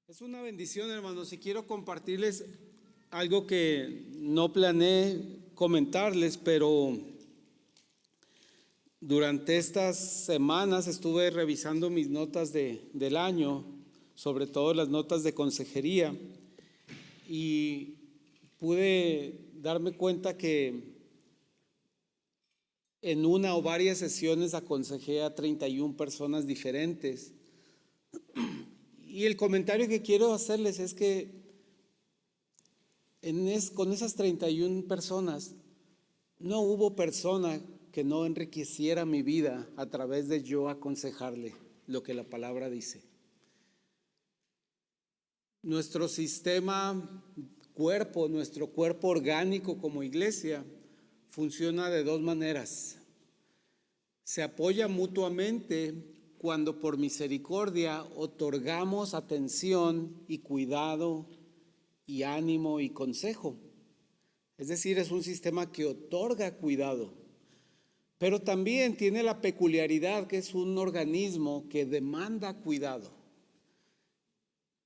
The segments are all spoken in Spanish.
Es una bendición, hermanos, y quiero compartirles algo que no planeé comentarles, pero durante estas semanas estuve revisando mis notas del año, sobre todo las notas de consejería, y pude darme cuenta que en una o varias sesiones aconsejé a 31 personas diferentes. Y el comentario que quiero hacerles es que con esas 31 personas no hubo persona que no enriqueciera mi vida a través de yo aconsejarle lo que la palabra dice. Nuestro nuestro cuerpo orgánico como iglesia funciona de dos maneras. Se apoya mutuamente cuando por misericordia otorgamos atención y cuidado y ánimo y consejo. Es decir, es un sistema que otorga cuidado, pero también tiene la peculiaridad que es un organismo que demanda cuidado.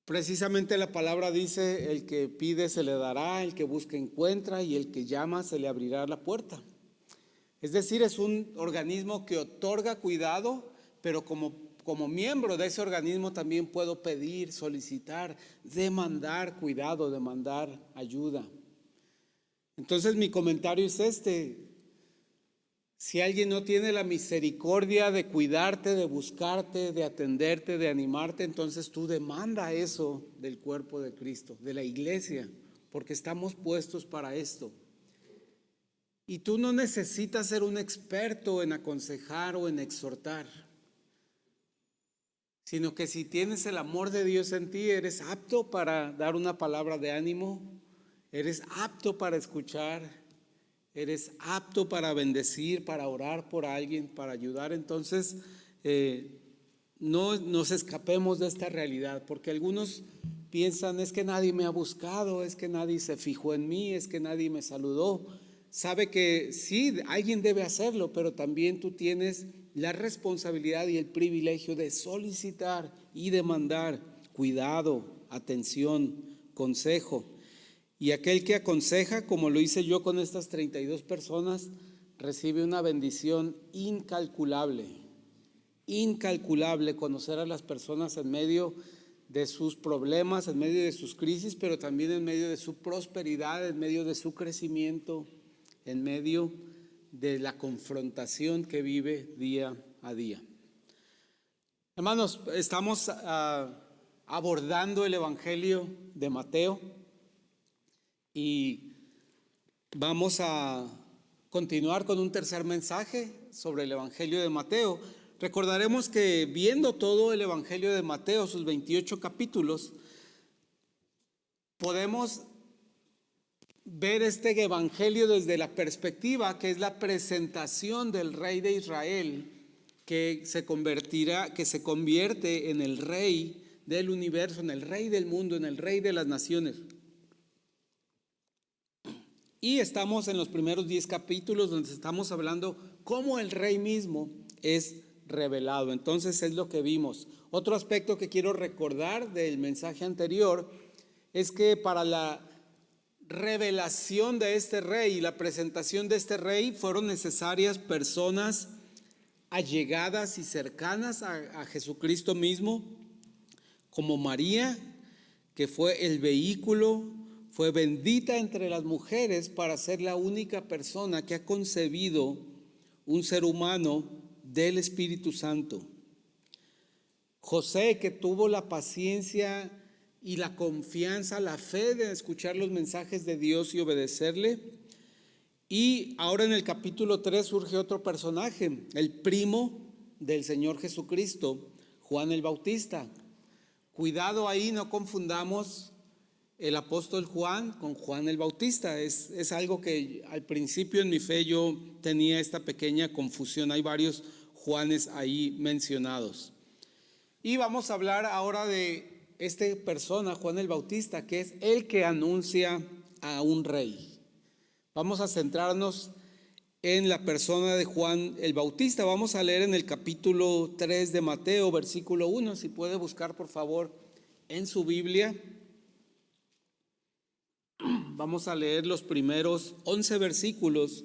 Precisamente la palabra dice: el que pide se le dará, el que busca encuentra y el que llama se le abrirá la puerta. Es decir, es un organismo que otorga cuidado, pero como miembro de ese organismo también puedo pedir, solicitar, demandar cuidado, demandar ayuda. Entonces mi comentario es este: si alguien no tiene la misericordia de cuidarte, de buscarte, de atenderte, de animarte, entonces tú demanda eso del cuerpo de Cristo, de la iglesia, porque estamos puestos para esto. Y tú no necesitas ser un experto en aconsejar o en exhortar, sino que si tienes el amor de Dios en ti, eres apto para dar una palabra de ánimo, eres apto para escuchar, eres apto para bendecir, para orar por alguien, para ayudar. Entonces, no nos escapemos de esta realidad, porque algunos piensan: es que nadie me ha buscado, es que nadie se fijó en mí, es que nadie me saludó. Sabe que sí, alguien debe hacerlo, pero también tú tienes la responsabilidad y el privilegio de solicitar y demandar cuidado, atención, consejo. Y aquel que aconseja, como lo hice yo con estas 32 personas, recibe una bendición incalculable. Incalculable conocer a las personas en medio de sus problemas, en medio de sus crisis, pero también en medio de su prosperidad, en medio de su crecimiento, en medio de la confrontación que vive día a día. Hermanos, estamos abordando el Evangelio de Mateo y vamos a continuar con un tercer mensaje sobre el Evangelio de Mateo. Recordaremos que viendo todo el Evangelio de Mateo, sus 28 capítulos, podemos ver este evangelio desde la perspectiva que es la presentación del rey de Israel, que se convierte en el rey del universo, en el rey del mundo, en el rey de las naciones. Y estamos en los primeros 10 capítulos donde estamos hablando cómo el rey mismo es revelado. Entonces es lo que vimos. Otro aspecto que quiero recordar del mensaje anterior es que para la revelación de este rey y la presentación de este rey fueron necesarias personas allegadas y cercanas a Jesucristo mismo, como María, que fue el vehículo, fue bendita entre las mujeres para ser la única persona que ha concebido un ser humano del Espíritu Santo. José, que tuvo la paciencia y la confianza, la fe de escuchar los mensajes de Dios y obedecerle. Y ahora en el capítulo 3 surge otro personaje, el primo del Señor Jesucristo, Juan el Bautista. Cuidado ahí, no confundamos el apóstol Juan con Juan el Bautista. Es algo que al principio en mi fe yo tenía esta pequeña confusión. Hay varios Juanes ahí mencionados. Y vamos a hablar ahora de esta persona, Juan el Bautista, que es el que anuncia a un rey. Vamos a centrarnos en la persona de Juan el Bautista. Vamos a leer en el capítulo 3 de Mateo, versículo 1. Si puede buscar, por favor, en su Biblia. Vamos a leer los primeros 11 versículos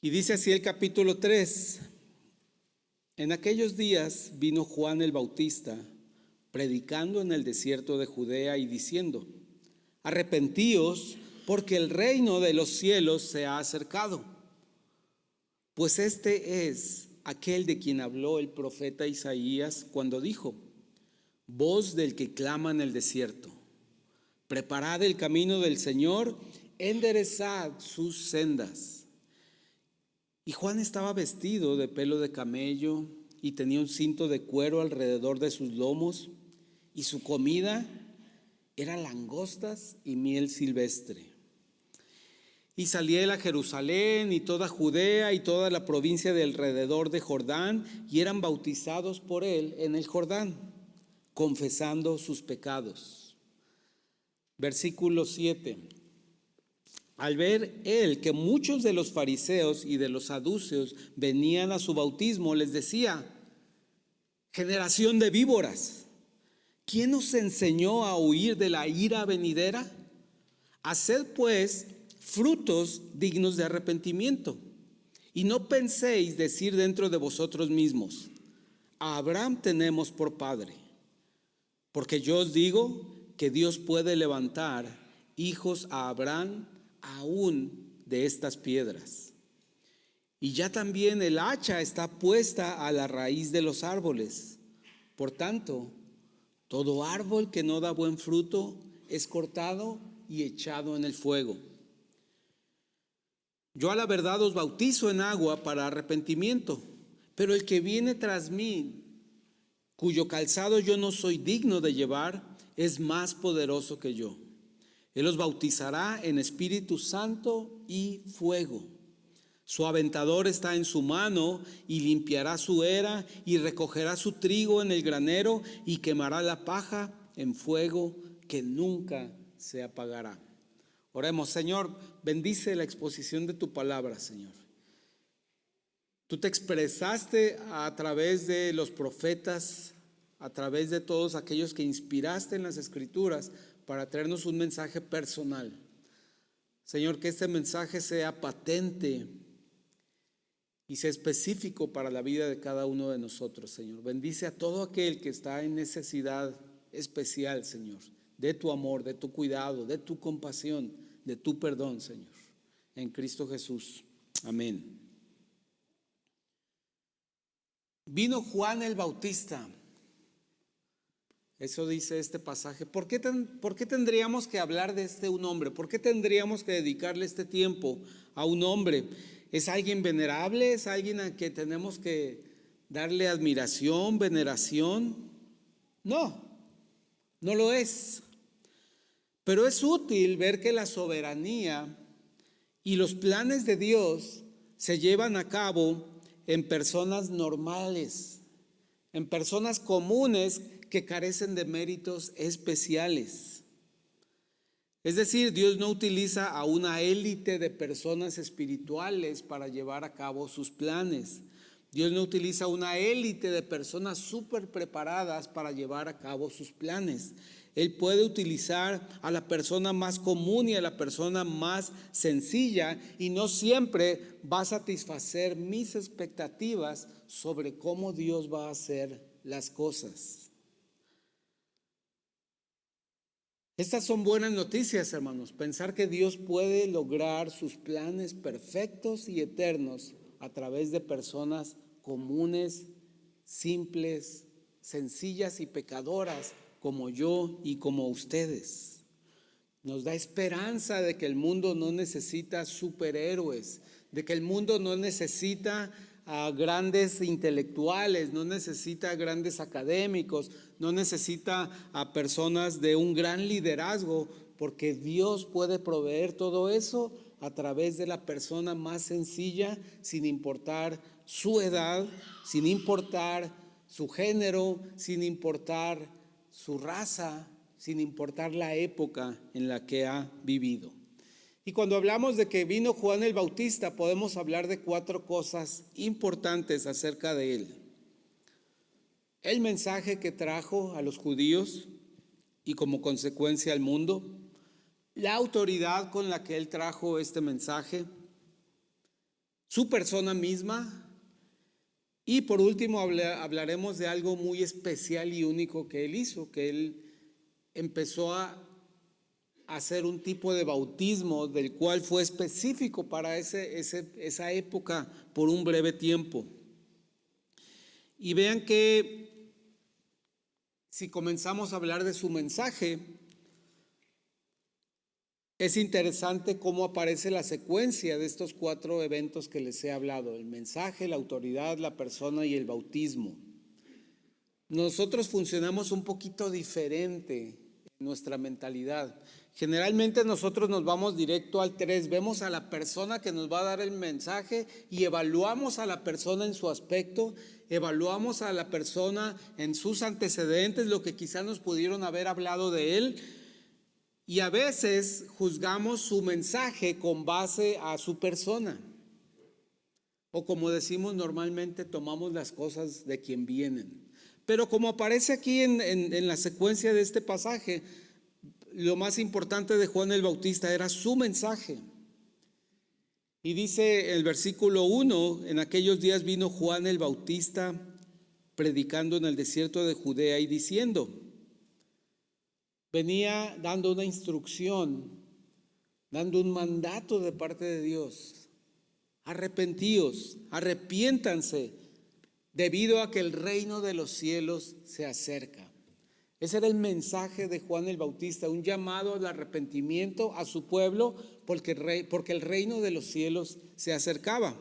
y dice así el capítulo 3. En aquellos días vino Juan el Bautista, predicando en el desierto de Judea y diciendo: arrepentíos, porque el reino de los cielos se ha acercado. Pues este es aquel de quien habló el profeta Isaías cuando dijo: voz del que clama en el desierto, preparad el camino del Señor, enderezad sus sendas. Y Juan estaba vestido de pelo de camello y tenía un cinto de cuero alrededor de sus lomos, y su comida era langostas y miel silvestre. Y salía él a Jerusalén y toda Judea y toda la provincia de alrededor de Jordán, y eran bautizados por él en el Jordán, confesando sus pecados. Versículo 7. Al ver él que muchos de los fariseos y de los saduceos venían a su bautismo, les decía: generación de víboras, ¿quién os enseñó a huir de la ira venidera? Haced pues frutos dignos de arrepentimiento, y no penséis decir dentro de vosotros mismos: a Abraham tenemos por padre. Porque yo os digo que Dios puede levantar hijos a Abraham aún de estas piedras. Y ya también el hacha está puesta a la raíz de los árboles. Por tanto, todo árbol que no da buen fruto es cortado y echado en el fuego. Yo a la verdad os bautizo en agua para arrepentimiento, pero el que viene tras mí, cuyo calzado yo no soy digno de llevar, es más poderoso que yo. Él os bautizará en Espíritu Santo y fuego. Su aventador está en su mano y limpiará su era y recogerá su trigo en el granero y quemará la paja en fuego que nunca se apagará. Oremos. Señor, bendice la exposición de tu palabra, Señor. Tú te expresaste a través de los profetas, a través de todos aquellos que inspiraste en las Escrituras para traernos un mensaje personal. Señor, que este mensaje sea patente y sea específico para la vida de cada uno de nosotros, Señor. Bendice a todo aquel que está en necesidad especial, Señor, de tu amor, de tu cuidado, de tu compasión, de tu perdón, Señor. En Cristo Jesús. Amén. Vino Juan el Bautista. Eso dice este pasaje. ¿Por qué tendríamos que hablar de un hombre? ¿Por qué tendríamos que dedicarle este tiempo a un hombre? ¿Es alguien venerable? ¿Es alguien a que tenemos que darle admiración, veneración? No, no lo es. Pero es útil ver que la soberanía y los planes de Dios se llevan a cabo en personas normales, en personas comunes que carecen de méritos especiales. Es decir, Dios no utiliza a una élite de personas espirituales para llevar a cabo sus planes. Dios no utiliza una élite de personas súper preparadas para llevar a cabo sus planes. Él puede utilizar a la persona más común y a la persona más sencilla, y no siempre va a satisfacer mis expectativas sobre cómo Dios va a hacer las cosas. Estas son buenas noticias, hermanos. Pensar que Dios puede lograr sus planes perfectos y eternos a través de personas comunes, simples, sencillas y pecadoras como yo y como ustedes. Nos da esperanza de que el mundo no necesita superhéroes, de que el mundo no necesita a grandes intelectuales, no necesita a grandes académicos, no necesita a personas de un gran liderazgo, porque Dios puede proveer todo eso a través de la persona más sencilla, sin importar su edad, sin importar su género, sin importar su raza, sin importar la época en la que ha vivido. Y cuando hablamos de que vino Juan el Bautista, podemos hablar de 4 cosas importantes acerca de él. el mensaje que trajo a los judíos y como consecuencia al mundo, la autoridad con la que él trajo este mensaje, su persona misma y por último hablaremos de algo muy especial y único que él hizo, que él empezó a hacer un tipo de bautismo del cual fue específico para esa época por un breve tiempo. Y vean que si comenzamos a hablar de su mensaje, es interesante cómo aparece la secuencia de estos 4 eventos que les he hablado: el mensaje, la autoridad, la persona y el bautismo. Nosotros funcionamos un poquito diferente en nuestra mentalidad. Generalmente nosotros nos vamos directo al 3, vemos a la persona que nos va a dar el mensaje y evaluamos a la persona en su aspecto, evaluamos a la persona en sus antecedentes, lo que quizás nos pudieron haber hablado de él, y a veces juzgamos su mensaje con base a su persona. O como decimos normalmente, tomamos las cosas de quien vienen. Pero como aparece aquí en la secuencia de este pasaje, lo más importante de Juan el Bautista era su mensaje. Y dice el versículo 1, en aquellos días vino Juan el Bautista predicando en el desierto de Judea y diciendo, venía dando una instrucción, dando un mandato de parte de Dios: arrepentíos, arrepiéntanse, debido a que el reino de los cielos se acerca. Ese era el mensaje de Juan el Bautista, un llamado al arrepentimiento a su pueblo porque el reino de los cielos se acercaba.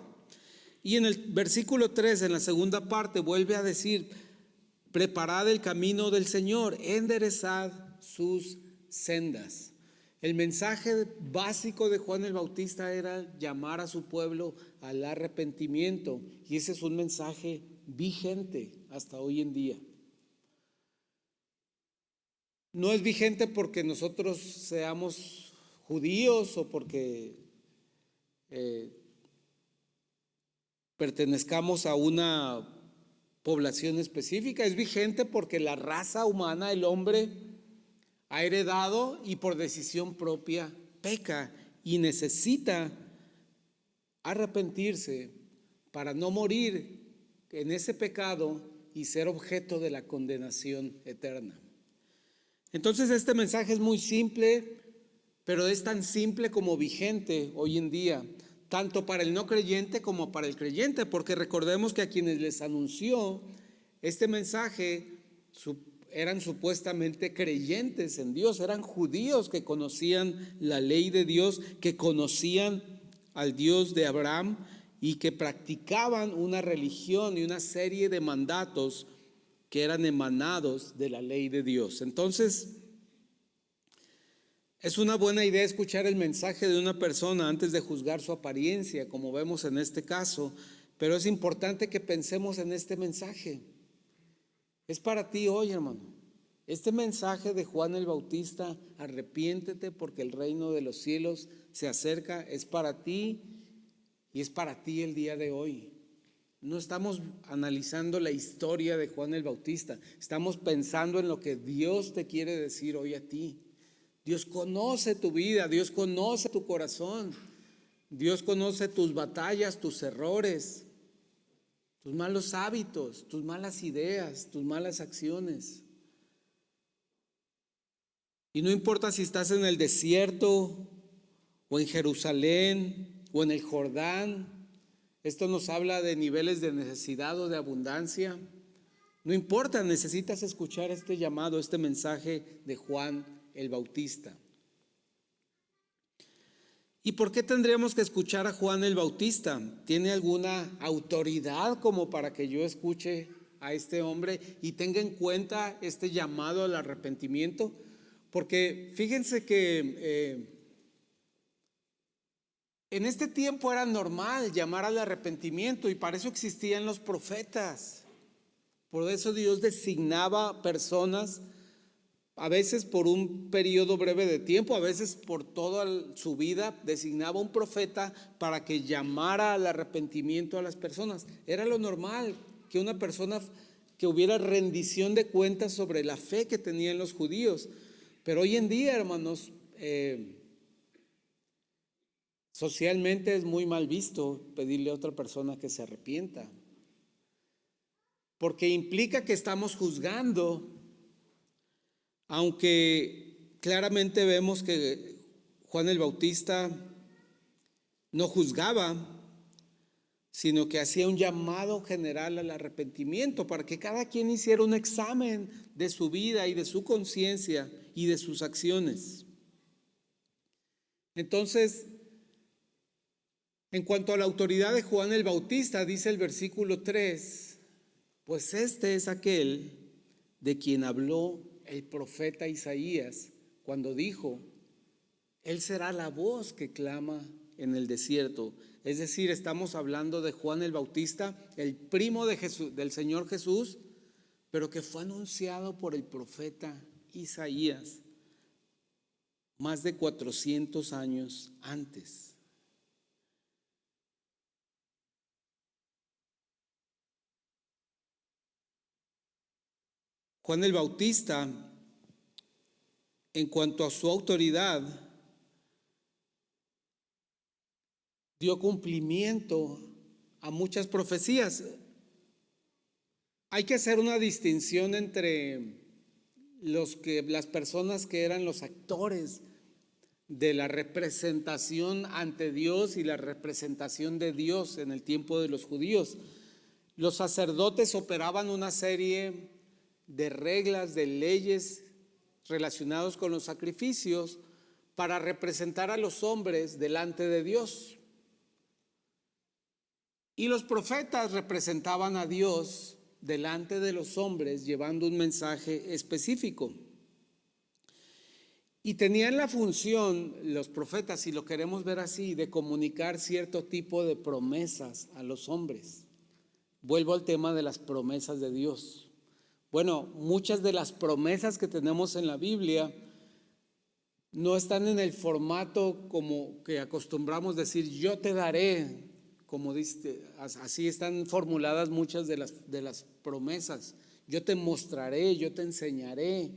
Y en el versículo 3, en la segunda parte, vuelve a decir: preparad el camino del Señor, enderezad sus sendas. El mensaje básico de Juan el Bautista era llamar a su pueblo al arrepentimiento, y ese es un mensaje vigente hasta hoy en día. No es vigente porque nosotros seamos judíos o porque pertenezcamos a una población específica. Es vigente porque la raza humana, el hombre, ha heredado y por decisión propia peca y necesita arrepentirse para no morir en ese pecado y ser objeto de la condenación eterna. Entonces este mensaje es muy simple, pero es tan simple como vigente hoy en día, tanto para el no creyente como para el creyente, porque recordemos que a quienes les anunció este mensaje eran supuestamente creyentes en Dios, eran judíos que conocían la ley de Dios, que conocían al Dios de Abraham y que practicaban una religión y una serie de mandatos que eran emanados de la ley de Dios. Entonces, es una buena idea escuchar el mensaje de una persona antes de juzgar su apariencia, como vemos en este caso, pero es importante que pensemos en este mensaje. Es para ti hoy, hermano. Este mensaje de Juan el Bautista, arrepiéntete porque el reino de los cielos se acerca, es para ti y es para ti el día de hoy. No estamos analizando la historia de Juan el Bautista, estamos pensando en lo que Dios te quiere decir hoy a ti. Dios conoce tu vida, Dios conoce tu corazón, Dios conoce tus batallas, tus errores, tus malos hábitos, tus malas ideas, tus malas acciones. Y no importa si estás en el desierto o en Jerusalén o en el Jordán. Esto nos habla de niveles de necesidad o de abundancia. No importa, necesitas escuchar este llamado, este mensaje de Juan el Bautista. ¿Y por qué tendríamos que escuchar a Juan el Bautista? ¿Tiene alguna autoridad como para que yo escuche a este hombre y tenga en cuenta este llamado al arrepentimiento? Porque fíjense que en este tiempo era normal llamar al arrepentimiento y para eso existían los profetas. Por eso Dios designaba personas, a veces por un periodo breve de tiempo, a veces por toda su vida, designaba un profeta para que llamara al arrepentimiento a las personas. Era lo normal que una persona que hubiera rendición de cuentas sobre la fe que tenían los judíos. Pero hoy en día, hermanos, socialmente es muy mal visto pedirle a otra persona que se arrepienta, porque implica que estamos juzgando, aunque claramente vemos que Juan el Bautista no juzgaba, sino que hacía un llamado general al arrepentimiento para que cada quien hiciera un examen de su vida y de su conciencia y de sus acciones. Entonces, en cuanto a la autoridad de Juan el Bautista, dice el versículo 3, pues este es aquel de quien habló el profeta Isaías cuando dijo: Él será la voz que clama en el desierto. Es decir, estamos hablando de Juan el Bautista, el primo de Jesús, del Señor Jesús, pero que fue anunciado por el profeta Isaías más de 400 años antes. Juan el Bautista, en cuanto a su autoridad, dio cumplimiento a muchas profecías. Hay que hacer una distinción entre las personas que eran los actores de la representación ante Dios y la representación de Dios en el tiempo de los judíos. Los sacerdotes operaban una serie de reglas, de leyes relacionados con los sacrificios para representar a los hombres delante de Dios. Y los profetas representaban a Dios delante de los hombres llevando un mensaje específico. Y tenían la función, los profetas, si lo queremos ver así, de comunicar cierto tipo de promesas a los hombres. Vuelvo al tema de las promesas de Dios. Bueno, muchas de las promesas que tenemos en la Biblia no están en el formato como que acostumbramos decir yo te daré, como dice, así están formuladas muchas de las promesas. Yo te mostraré, yo te enseñaré,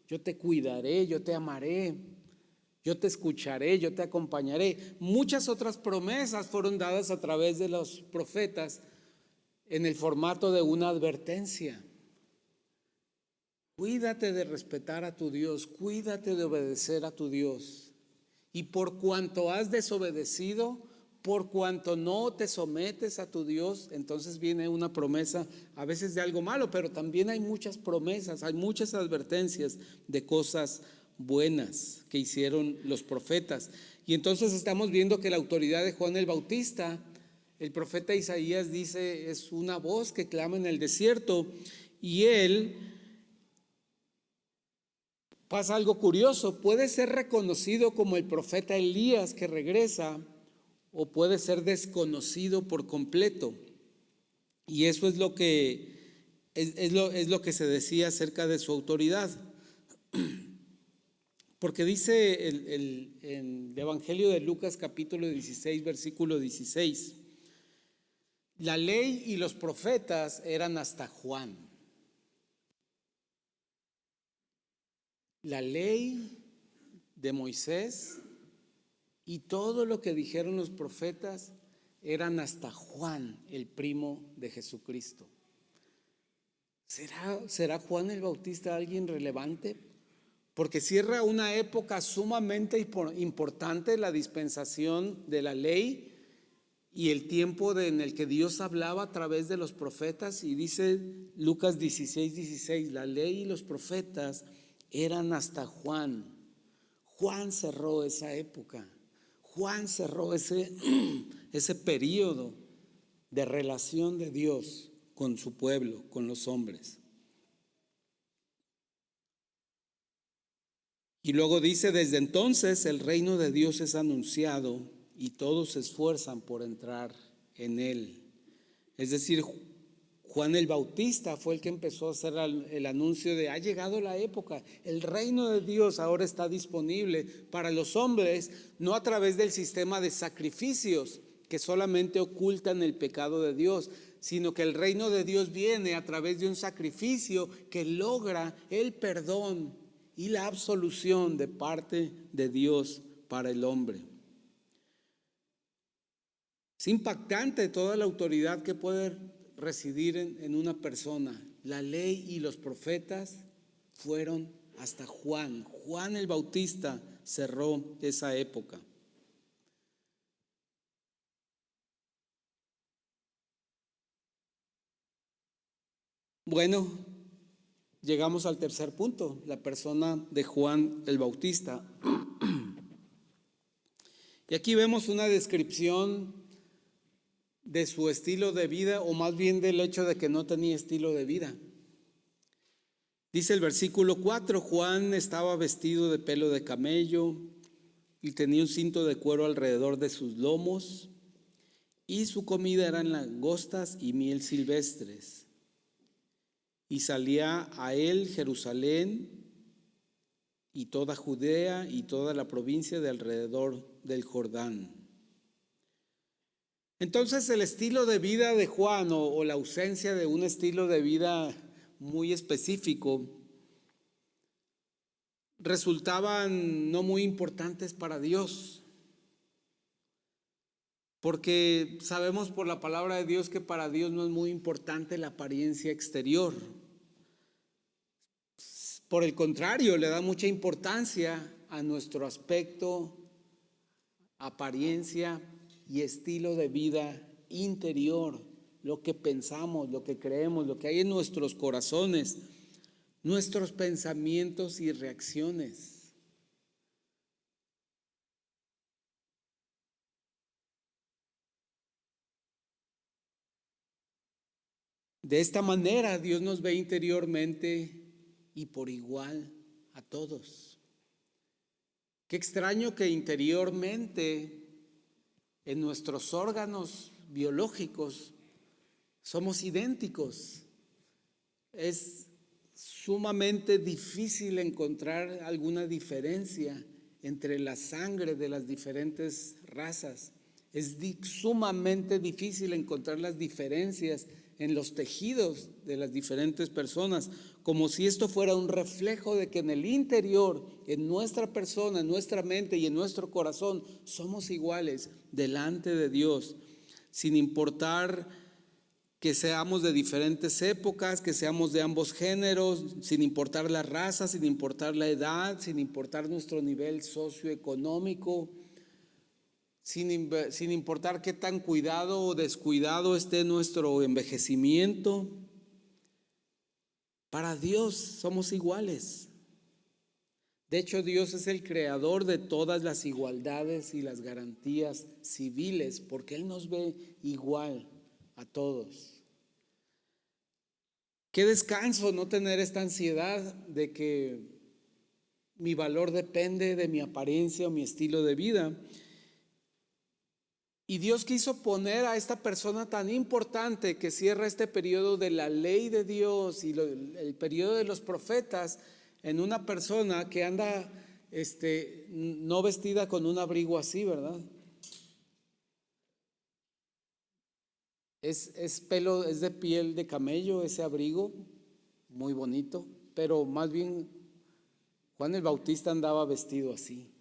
yo te cuidaré, yo te amaré, yo te escucharé, yo te acompañaré. Muchas otras promesas fueron dadas a través de los profetas en el formato de una advertencia. Cuídate de respetar a tu Dios, cuídate de obedecer a tu Dios. Y por cuanto has desobedecido, por cuanto no te sometes a tu Dios, entonces viene una promesa, a veces de algo malo, pero también hay muchas promesas, hay muchas advertencias de cosas buenas que hicieron los profetas. Y entonces estamos viendo que la autoridad de Juan el Bautista, el profeta Isaías dice, es una voz que clama en el desierto, y él pasa algo curioso, puede ser reconocido como el profeta Elías que regresa, o puede ser desconocido por completo. Y eso es lo que es lo que se decía acerca de su autoridad. Porque dice el Evangelio de Lucas capítulo 16, versículo 16, la ley y los profetas eran hasta Juan. La ley de Moisés y todo lo que dijeron los profetas eran hasta Juan, el primo de Jesucristo. ¿Será Juan el Bautista alguien relevante? Porque cierra una época sumamente importante, la dispensación de la ley y el tiempo en el que Dios hablaba a través de los profetas. Y dice Lucas 16, 16, la ley y los profetas eran hasta Juan. Juan cerró esa época. Juan cerró ese periodo de relación de Dios con su pueblo, con los hombres. Y luego dice, desde entonces el reino de Dios es anunciado y todos se esfuerzan por entrar en él. Es decir, Juan el Bautista fue el que empezó a hacer el anuncio de ha llegado la época, el reino de Dios ahora está disponible para los hombres, no a través del sistema de sacrificios que solamente ocultan el pecado de Dios, sino que el reino de Dios viene a través de un sacrificio que logra el perdón y la absolución de parte de Dios para el hombre. Es impactante toda la autoridad que puede residir en una persona. La ley y los profetas fueron hasta Juan. Juan el Bautista cerró esa época. Bueno, llegamos al tercer punto, la persona de Juan el Bautista. Y aquí vemos una descripción de su estilo de vida, o más bien del hecho de que no tenía estilo de vida. Dice el versículo 4, Juan estaba vestido de pelo de camello y tenía un cinto de cuero alrededor de sus lomos, y su comida eran langostas y miel silvestres. Y salía a él Jerusalén y toda Judea y toda la provincia de alrededor del Jordán. Entonces el estilo de vida de Juan, o la ausencia de un estilo de vida muy específico, resultaban no muy importantes para Dios, porque sabemos por la palabra de Dios que para Dios no es muy importante la apariencia exterior. Por el contrario, le da mucha importancia a nuestro aspecto, apariencia y estilo de vida interior, lo que pensamos, lo que creemos, lo que hay en nuestros corazones, nuestros pensamientos y reacciones. De esta manera Dios nos ve interiormente y por igual a todos. Qué extraño que interiormente en nuestros órganos biológicos somos idénticos. Es sumamente difícil encontrar alguna diferencia entre la sangre de las diferentes razas. Es sumamente difícil encontrar las diferencias en los tejidos de las diferentes personas, como si esto fuera un reflejo de que en el interior, en nuestra persona, en nuestra mente y en nuestro corazón, somos iguales delante de Dios, sin importar que seamos de diferentes épocas, que seamos de ambos géneros, sin importar la raza, sin importar la edad, sin importar nuestro nivel socioeconómico, sin importar qué tan cuidado o descuidado esté nuestro envejecimiento. Para Dios somos iguales. De hecho, Dios es el creador de todas las igualdades y las garantías civiles, porque Él nos ve igual a todos. Qué descanso no tener esta ansiedad de que mi valor depende de mi apariencia o mi estilo de vida. Y Dios quiso poner a esta persona tan importante que cierra este periodo de la ley de Dios y el periodo de los profetas en una persona que anda no vestida con un abrigo así, ¿verdad? Es de piel de camello ese abrigo, muy bonito, pero más bien Juan el Bautista andaba vestido así,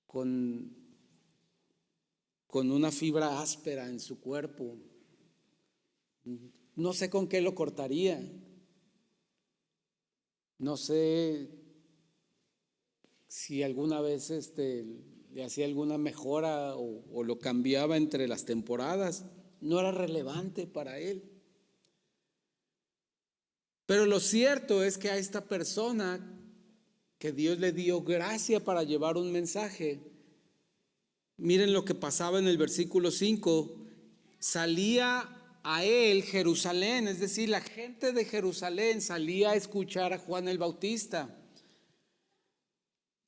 con una fibra áspera en su cuerpo. No sé con qué lo cortaría, no sé si alguna vez le hacía alguna mejora o lo cambiaba entre las temporadas. No era relevante para él. Pero lo cierto es que a esta persona que Dios le dio gracia para llevar un mensaje, miren lo que pasaba en el versículo 5, salía a él Jerusalén, es decir, la gente de Jerusalén salía a escuchar a Juan el Bautista.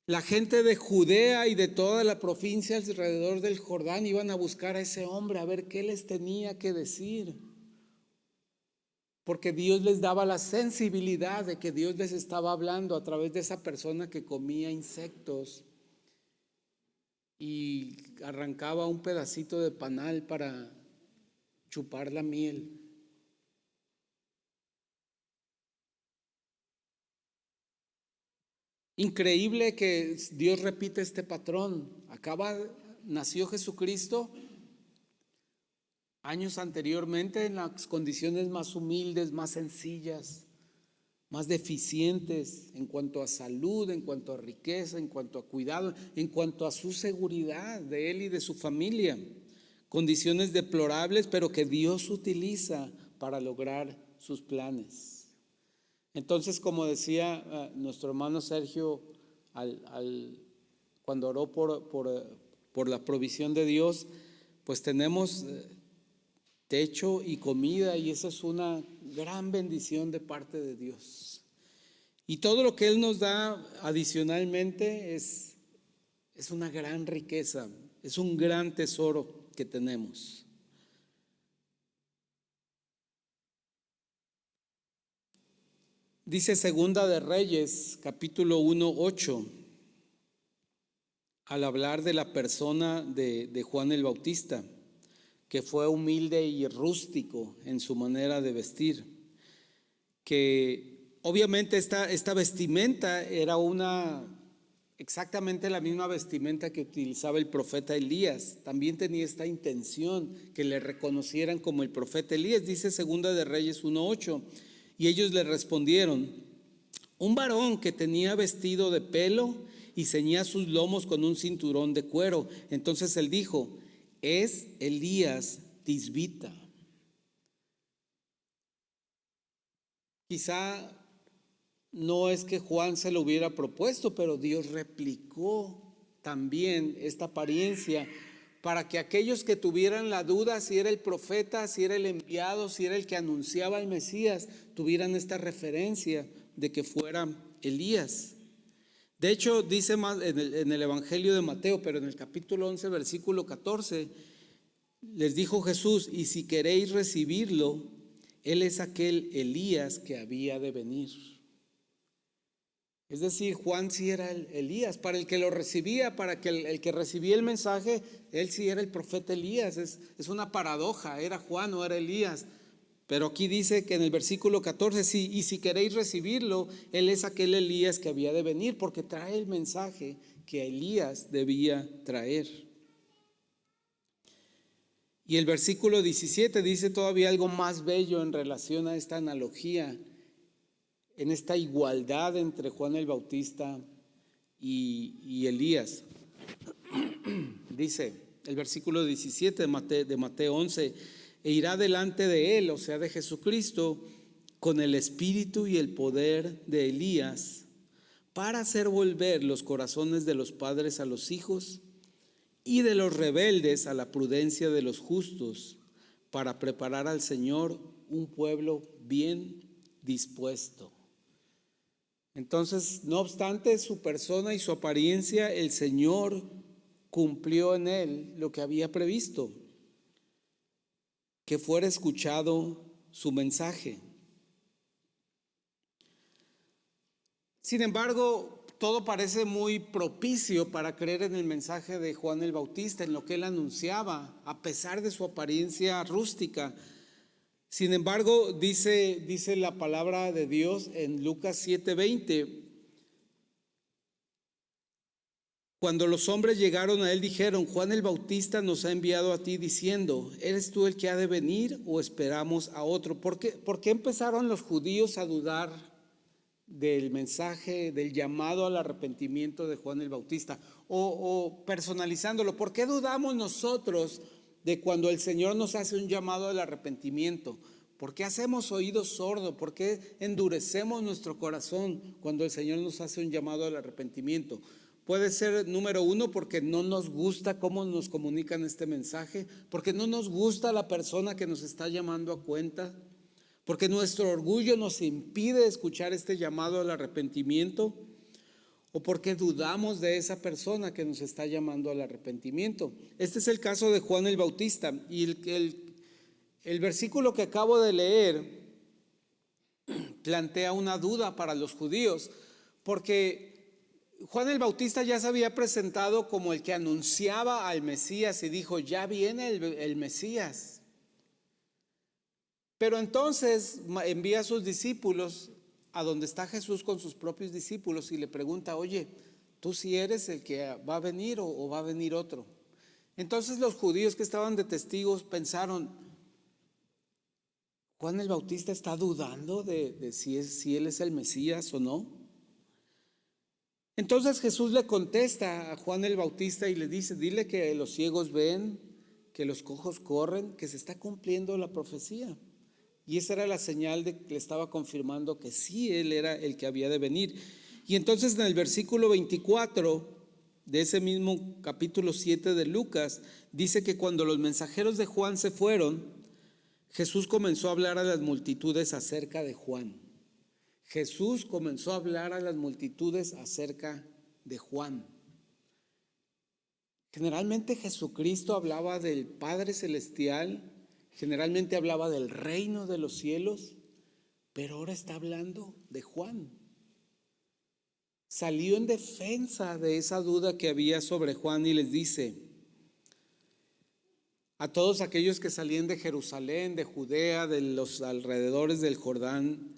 La gente de Judea y de toda la provincia alrededor del Jordán iban a buscar a ese hombre, a ver qué les tenía que decir. Porque Dios les daba la sensibilidad de que Dios les estaba hablando a través de esa persona que comía insectos y arrancaba un pedacito de panal para chupar la miel. Increíble que Dios repite este patrón. Nació Jesucristo años anteriormente en las condiciones más humildes, más sencillas, más deficientes en cuanto a salud, en cuanto a riqueza, en cuanto a cuidado, en cuanto a su seguridad de él y de su familia. Condiciones deplorables, pero que Dios utiliza para lograr sus planes. Entonces, como decía nuestro hermano Sergio cuando oró por la provisión de Dios, pues tenemos techo y comida, y esa es una gran bendición de parte de Dios. Y todo lo que Él nos da adicionalmente es una gran riqueza, es un gran tesoro que tenemos. Dice Segunda de Reyes, capítulo 1:8, al hablar de la persona de Juan el Bautista, que fue humilde y rústico en su manera de vestir, que obviamente esta vestimenta era exactamente la misma vestimenta que utilizaba el profeta Elías. También tenía esta intención, que le reconocieran como el profeta Elías. Dice Segunda de Reyes 1:8, y ellos le respondieron: un varón que tenía vestido de pelo y ceñía sus lomos con un cinturón de cuero. Entonces él dijo: es Elías Tisbita. Quizá no es que Juan se lo hubiera propuesto, pero Dios replicó también esta apariencia para que aquellos que tuvieran la duda si era el profeta, si era el enviado, si era el que anunciaba al Mesías, tuvieran esta referencia de que fuera Elías. De hecho, dice más en el Evangelio de Mateo, pero en el capítulo 11, versículo 14, les dijo Jesús: y si queréis recibirlo, él es aquel Elías que había de venir. Es decir, Juan sí era el Elías, para el que lo recibía, para que el que recibía el mensaje, él sí era el profeta Elías. Es una paradoja, era Juan o era Elías. Pero aquí dice que en el versículo 14, sí, y si queréis recibirlo, él es aquel Elías que había de venir, porque trae el mensaje que Elías debía traer. Y el versículo 17 dice todavía algo más bello en relación a esta analogía, en esta igualdad entre Juan el Bautista y Elías. Dice el versículo 17 de Mateo 11: e irá delante de él, o sea, de Jesucristo, con el espíritu y el poder de Elías, para hacer volver los corazones de los padres a los hijos y de los rebeldes a la prudencia de los justos, para preparar al Señor un pueblo bien dispuesto. Entonces, no obstante su persona y su apariencia, el Señor cumplió en él lo que había previsto: que fuera escuchado su mensaje. Sin embargo, todo parece muy propicio para creer en el mensaje de Juan el Bautista, en lo que él anunciaba, a pesar de su apariencia rústica. Sin embargo, dice la palabra de Dios en Lucas 7:20: cuando los hombres llegaron a él, dijeron: Juan el Bautista nos ha enviado a ti diciendo: ¿eres tú el que ha de venir o esperamos a otro? ¿Por qué empezaron los judíos a dudar del mensaje, del llamado al arrepentimiento de Juan el Bautista? O personalizándolo, ¿por qué dudamos nosotros de cuando el Señor nos hace un llamado al arrepentimiento? ¿Por qué hacemos oídos sordos? ¿Por qué endurecemos nuestro corazón cuando el Señor nos hace un llamado al arrepentimiento? Puede ser, número uno, porque no nos gusta cómo nos comunican este mensaje, porque no nos gusta la persona que nos está llamando a cuenta, porque nuestro orgullo nos impide escuchar este llamado al arrepentimiento, o porque dudamos de esa persona que nos está llamando al arrepentimiento. Este es el caso de Juan el Bautista, y el versículo que acabo de leer plantea una duda para los judíos, porque Juan el Bautista ya se había presentado como el que anunciaba al Mesías y dijo: ya viene el Mesías. Pero entonces envía a sus discípulos a donde está Jesús con sus propios discípulos y le pregunta, oye, ¿tú sí eres el que va a venir o va a venir otro? Entonces los judíos que estaban de testigos pensaron, Juan el Bautista está dudando de si él es el Mesías o no. Entonces Jesús le contesta a Juan el Bautista y le dice, dile que los ciegos ven, que los cojos corren, que se está cumpliendo la profecía. Y esa era la señal de que le estaba confirmando que sí, él era el que había de venir. Y entonces en el versículo 24 de ese mismo capítulo 7 de Lucas, dice que cuando los mensajeros de Juan se fueron, Jesús comenzó a hablar a las multitudes acerca de Juan. Jesús comenzó a hablar a las multitudes acerca de Juan. Generalmente Jesucristo hablaba del Padre Celestial, generalmente hablaba del reino de los cielos, pero ahora está hablando de Juan. Salió en defensa de esa duda que había sobre Juan y les dice a todos aquellos que salían de Jerusalén, de Judea, de los alrededores del Jordán,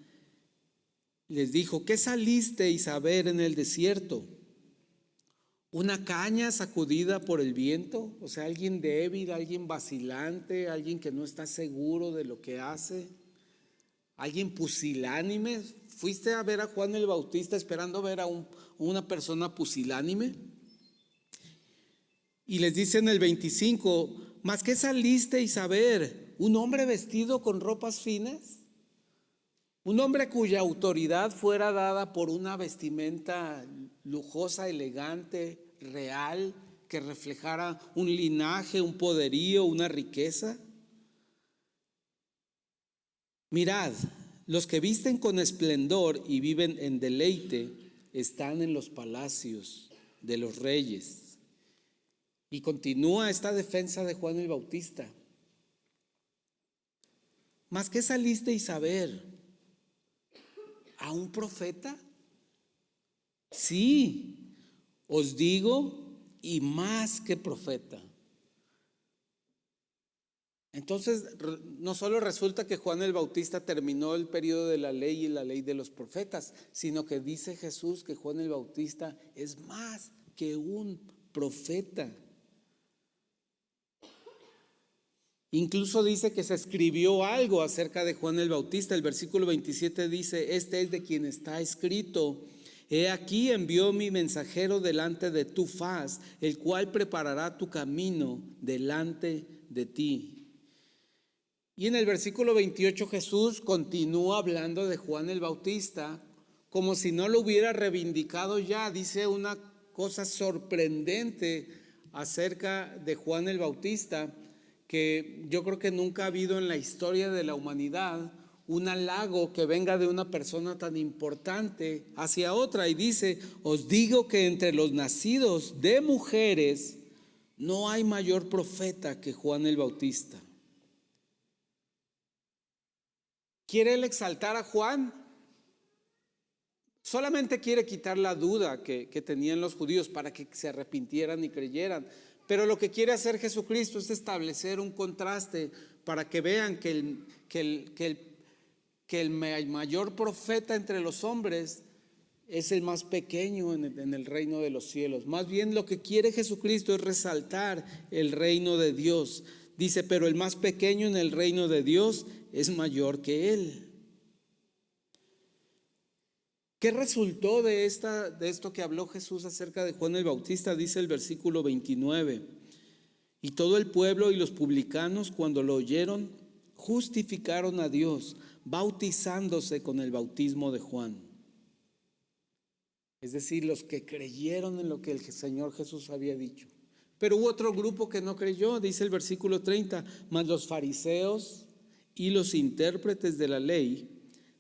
les dijo, ¿qué salisteis a ver en el desierto? ¿Una caña sacudida por el viento? O sea, alguien débil, alguien vacilante, alguien que no está seguro de lo que hace, alguien pusilánime. ¿Fuiste a ver a Juan el Bautista esperando ver a una persona pusilánime? Y les dice en el 25, ¿mas qué salisteis a ver? ¿Un hombre vestido con ropas finas? Un hombre cuya autoridad fuera dada por una vestimenta lujosa, elegante, real, que reflejara un linaje, un poderío, una riqueza. Mirad, los que visten con esplendor y viven en deleite están en los palacios de los reyes. Y continúa esta defensa de Juan el Bautista. ¿Mas qué salisteis a ver? ¿A un profeta? Sí, os digo, y más que profeta. Entonces, no solo resulta que Juan el Bautista terminó el periodo de la ley y la ley de los profetas, sino que dice Jesús que Juan el Bautista es más que un profeta. Incluso dice que se escribió algo acerca de Juan el Bautista. El versículo 27 dice, este es de quien está escrito, he aquí envió mi mensajero delante de tu faz, el cual preparará tu camino delante de ti. Y en el versículo 28 Jesús continúa hablando de Juan el Bautista como si no lo hubiera reivindicado ya. Dice una cosa sorprendente acerca de Juan el Bautista, que yo creo que nunca ha habido en la historia de la humanidad un halago que venga de una persona tan importante hacia otra. Y dice, os digo que entre los nacidos de mujeres no hay mayor profeta que Juan el Bautista. ¿Quiere él exaltar a Juan? Solamente quiere quitar la duda que tenían los judíos para que se arrepintieran y creyeran. Pero lo que quiere hacer Jesucristo es establecer un contraste para que vean que el mayor profeta entre los hombres es el más pequeño en el reino de los cielos. Más bien lo que quiere Jesucristo es resaltar el reino de Dios. Dice, pero el más pequeño en el reino de Dios es mayor que él. ¿Qué resultó de esto que habló Jesús acerca de Juan el Bautista? Dice el versículo 29. Y todo el pueblo y los publicanos, cuando lo oyeron, justificaron a Dios, bautizándose con el bautismo de Juan. Es decir, los que creyeron en lo que el Señor Jesús había dicho. Pero hubo otro grupo que no creyó, dice el versículo 30, mas los fariseos y los intérpretes de la ley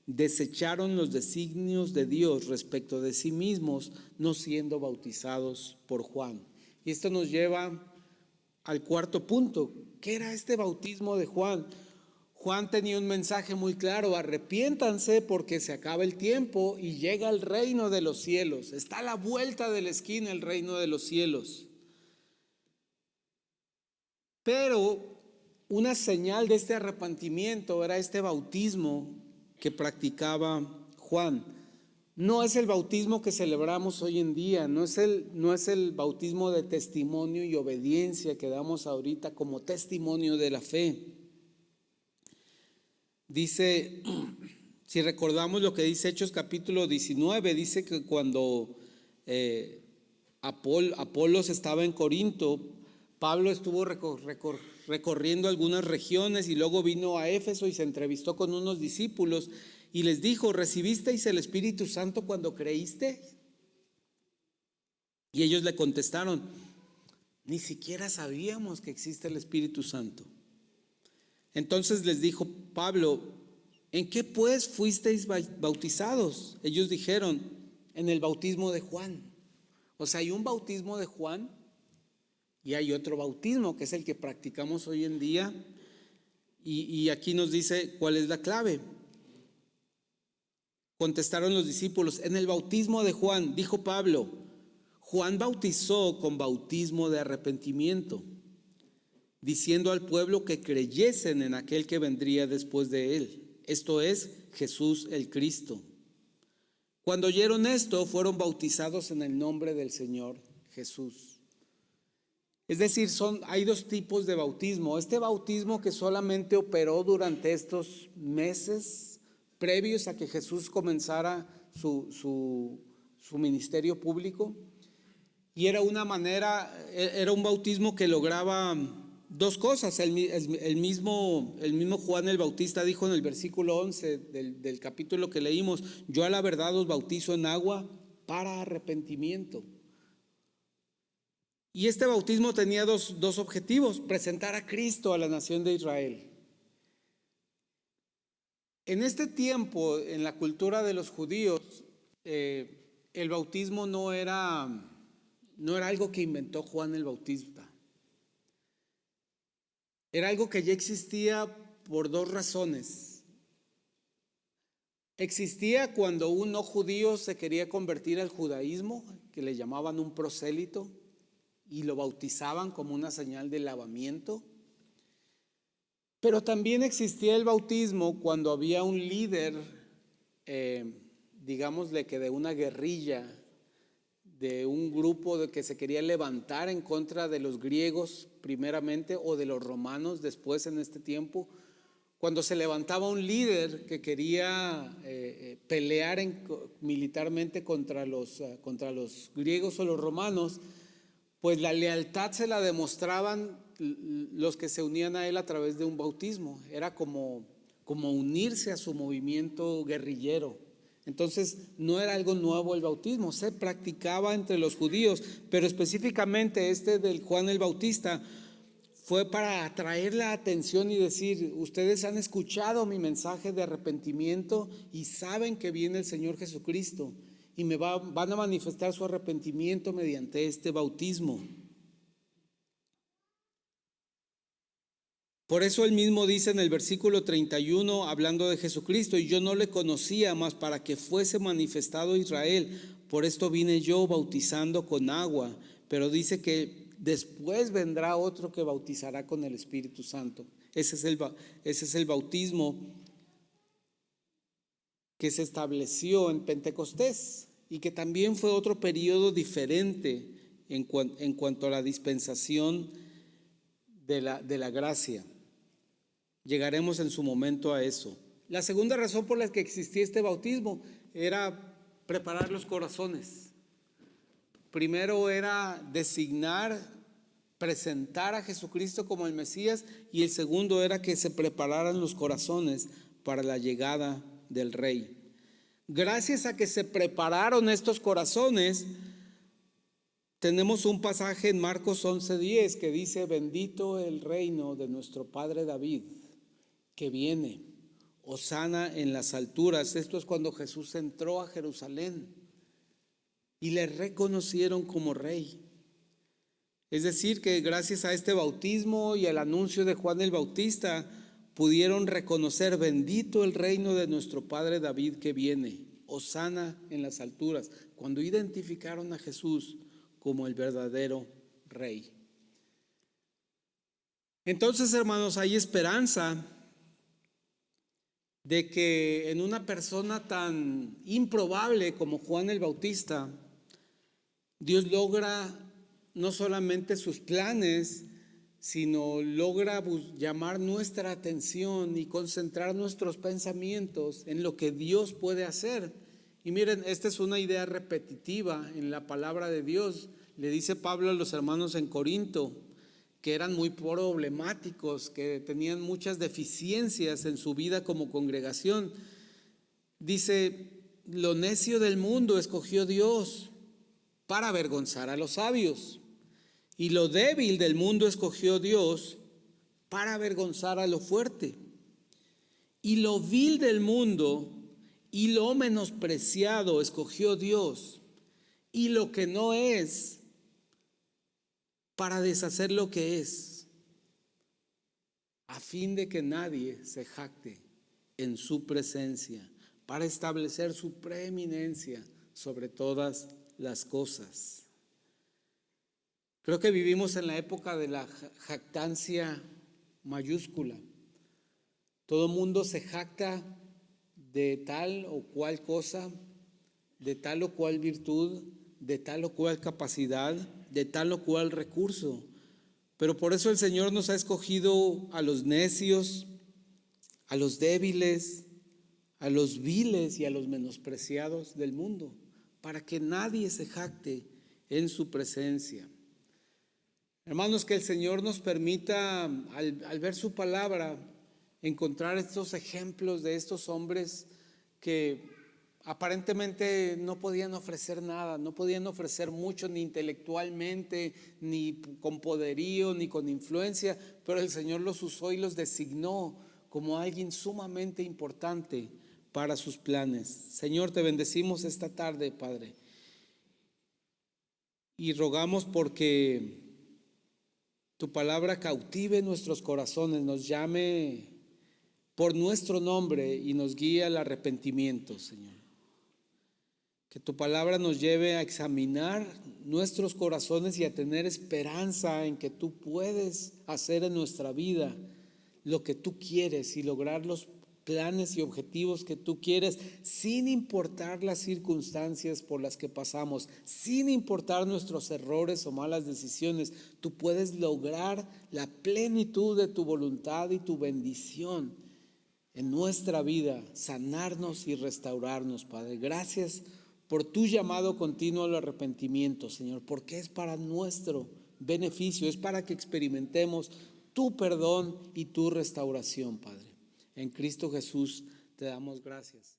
desecharon los designios de Dios respecto de sí mismos, no siendo bautizados por Juan. Y esto nos lleva al cuarto punto. ¿Qué era este bautismo de Juan? Juan tenía un mensaje muy claro: arrepiéntanse porque se acaba el tiempo y llega el reino de los cielos. Está a la vuelta de la esquina el reino de los cielos. Pero una señal de este arrepentimiento era este bautismo que practicaba Juan. No es el bautismo que celebramos hoy en día, no es el bautismo de testimonio y obediencia que damos ahorita como testimonio de la fe. Dice, si recordamos lo que dice Hechos capítulo 19, dice que cuando Apolos estaba en Corinto, Pablo estuvo recorriendo algunas regiones y luego vino a Éfeso y se entrevistó con unos discípulos y les dijo: ¿recibisteis el Espíritu Santo cuando creísteis? Y ellos le contestaron: ni siquiera sabíamos que existe el Espíritu Santo. Entonces les dijo Pablo: ¿en qué pues fuisteis bautizados? Ellos dijeron: en el bautismo de Juan. O sea, hay un bautismo de Juan y hay otro bautismo que es el que practicamos hoy en día. Y aquí nos dice cuál es la clave. Contestaron los discípulos: en el bautismo de Juan. Dijo Pablo: Juan bautizó con bautismo de arrepentimiento, diciendo al pueblo que creyesen en aquel que vendría después de él, esto es, Jesús el Cristo. Cuando oyeron esto, fueron bautizados en el nombre del Señor Jesús. Es decir, hay dos tipos de bautismo. Este bautismo que solamente operó durante estos meses previos a que Jesús comenzara su ministerio público, y era un bautismo que lograba dos cosas. El mismo Juan el Bautista dijo en el versículo 11 del capítulo que leímos: yo a la verdad os bautizo en agua para arrepentimiento. Y este bautismo tenía dos objetivos: presentar a Cristo a la nación de Israel. En este tiempo, en la cultura de los judíos, el bautismo no era algo que inventó Juan el Bautista. Era algo que ya existía por dos razones. Existía cuando un no judío se quería convertir al judaísmo, que le llamaban un prosélito, y lo bautizaban como una señal de lavamiento. Pero también existía el bautismo cuando había un líder, digámosle que de una guerrilla, de un grupo que se quería levantar en contra de los griegos primeramente o de los romanos después en este tiempo. Cuando se levantaba un líder que quería pelear militarmente contra los griegos o los romanos, pues la lealtad se la demostraban los que se unían a él a través de un bautismo. Era como unirse a su movimiento guerrillero. Entonces no era algo nuevo el bautismo, se practicaba entre los judíos, pero específicamente este del Juan el Bautista fue para atraer la atención y decir: ustedes han escuchado mi mensaje de arrepentimiento y saben que viene el Señor Jesucristo y van a manifestar su arrepentimiento mediante este bautismo. Por eso él mismo dice en el versículo 31, hablando de Jesucristo: y yo no le conocía más para que fuese manifestado Israel, por esto vine yo bautizando con agua. Pero dice que después vendrá otro que bautizará con el Espíritu Santo. Ese es el bautismo que se estableció en Pentecostés y que también fue otro periodo diferente en cuanto a la dispensación de la gracia. Llegaremos en su momento a eso. La segunda razón por la que existía este bautismo era preparar los corazones. Primero era designar, presentar a Jesucristo como el Mesías, y el segundo era que se prepararan los corazones para la llegada del Rey. Gracias a que se prepararon estos corazones, tenemos un pasaje en Marcos 11:10 que dice: bendito el reino de nuestro padre David, que viene, hosana en las alturas. Esto es cuando Jesús entró a Jerusalén y le reconocieron como rey. Es decir, que gracias a este bautismo y al anuncio de Juan el Bautista, pudieron reconocer: bendito el reino de nuestro padre David que viene, hosana en las alturas, cuando identificaron a Jesús como el verdadero rey. Entonces, hermanos, hay esperanza de que en una persona tan improbable como Juan el Bautista, Dios logra no solamente sus planes, sino logra llamar nuestra atención y concentrar nuestros pensamientos en lo que Dios puede hacer. Y miren, esta es una idea repetitiva en la palabra de Dios. Le dice Pablo a los hermanos en Corinto, que eran muy problemáticos, que tenían muchas deficiencias en su vida como congregación. Dice, lo necio del mundo escogió Dios para avergonzar a los sabios, y lo débil del mundo escogió Dios para avergonzar a lo fuerte, y lo vil del mundo y lo menospreciado escogió Dios, y lo que no es, para deshacer lo que es, a fin de que nadie se jacte en su presencia, para establecer su preeminencia sobre todas las cosas. Creo que vivimos en la época de la jactancia mayúscula. Todo mundo se jacta de tal o cual cosa, de tal o cual virtud, de tal o cual capacidad, de tal o cual recurso. Pero por eso el Señor nos ha escogido a los necios, a los débiles, a los viles y a los menospreciados del mundo, para que nadie se jacte en su presencia. Hermanos, que el Señor nos permita, al ver su palabra, encontrar estos ejemplos de estos hombres que aparentemente no podían ofrecer nada, no podían ofrecer mucho ni intelectualmente, ni con poderío, ni con influencia, pero el Señor los usó y los designó como alguien sumamente importante para sus planes. Señor, te bendecimos esta tarde, Padre, y rogamos porque tu palabra cautive nuestros corazones, nos llame por nuestro nombre y nos guíe al arrepentimiento, Señor. Que tu palabra nos lleve a examinar nuestros corazones y a tener esperanza en que tú puedes hacer en nuestra vida lo que tú quieres y lograr los planes y objetivos que tú quieres, sin importar las circunstancias por las que pasamos, sin importar nuestros errores o malas decisiones. Tú puedes lograr la plenitud de tu voluntad y tu bendición en nuestra vida, sanarnos y restaurarnos, Padre. Gracias por tu llamado continuo al arrepentimiento, Señor, porque es para nuestro beneficio, es para que experimentemos tu perdón y tu restauración, Padre. En Cristo Jesús te damos gracias.